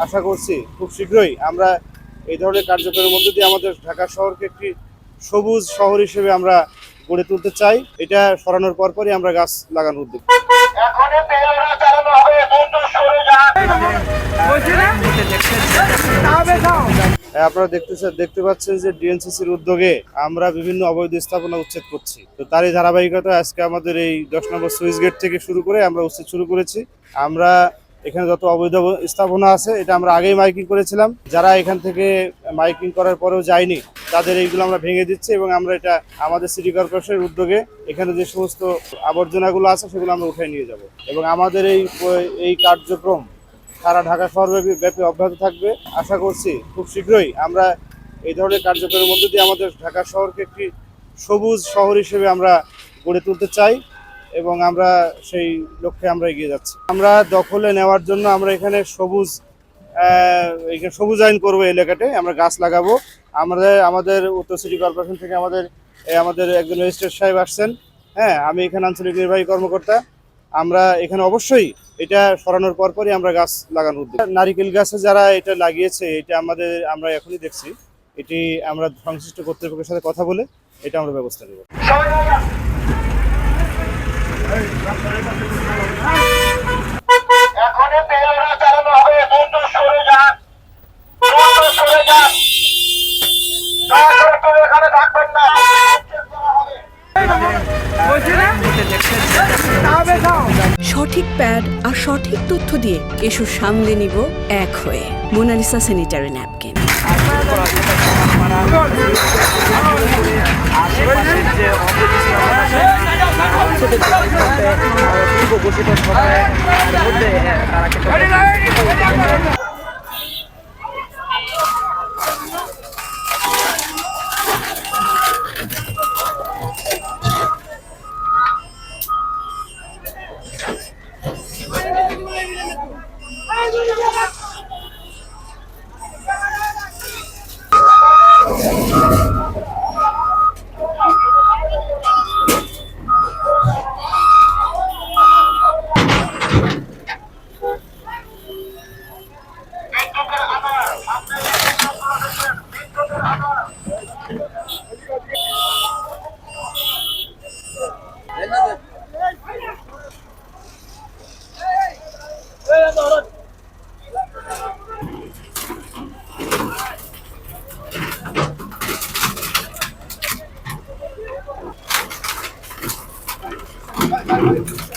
আশা করছি খুব শীঘ্রই আমরা এই ধরনের কার্যক্রমের মধ্যে দিয়ে আমাদের ঢাকা শহরকে একটি সবুজ শহর হিসেবে আমরা গড়ে তুলতে চাই। এটা সরানোর পরপরই আমরা গাছ লাগানোর উদ্যোগ। আপনারা দেখতে পাচ্ছেন যে ডিএনসিসির উদ্যোগে আমরা বিভিন্ন অবৈধ স্থাপনা উচ্ছেদ করছি। তো তারই ধারাবাহিকতা আজকে আমাদের এই 10 নম্বর সুইচ গেট থেকে শুরু করে আমরা উচ্ছেদ শুরু করেছি। আমরা এখানে যত অবৈধ স্থাপনা আছে এটা আমরা আগেই মাইকিং করেছিলাম। যারা এখান থেকে মাইকিং করার পরেও যায়নি তাদের এইগুলো আমরা ভেঙে দিচ্ছি এবং আমরা এটা আমাদের সিটি কর্পোরেশনের উদ্যোগে এখানে যে সমস্ত আবর্জনাগুলো আছে সেগুলো আমরা উঠাই নিয়ে যাব এবং আমাদের এই কার্যক্রম সারা ঢাকা শহরব্যাপী অব্যাহত থাকবে। আশা করছি খুব শীঘ্রই আমরা এই ধরনের কার্যক্রমের মধ্যে দিয়ে আমাদের ঢাকা শহরকে একটি সবুজ শহর হিসেবে আমরা গড়ে তুলতে চাই এবং আমরা সেই লক্ষ্যে আমরা এগিয়ে যাচ্ছি। আমরা দখলে নেওয়ার জন্য আমরা এখানে সবুজায়ন করবো, এলাকাটায় আমরা গাছ লাগাবো। আমাদের উত্তর সিটি কর্পোরেশন থেকে আমাদের একজন ম্যাজিস্ট্রেট সাহেব আসছেন। হ্যাঁ, আমি এখানে আঞ্চলিক নির্বাহী কর্মকর্তা। আমরা এখানে অবশ্যই এটা সরানোর পরপরই আমরা গাছ লাগানোর উদ্যোগ। নারিকেল গাছে যারা এটা লাগিয়েছে এটা আমরা এখনই দেখছি, এটি আমরা সংশ্লিষ্ট কর্তৃপক্ষের সাথে কথা বলে এটা আমরা ব্যবস্থা নেব। সঠিক প্যাড আর সঠিক তথ্য দিয়ে এসব সামলে নিব এক হয়ে। Monalisa sanitary napkin. Bye.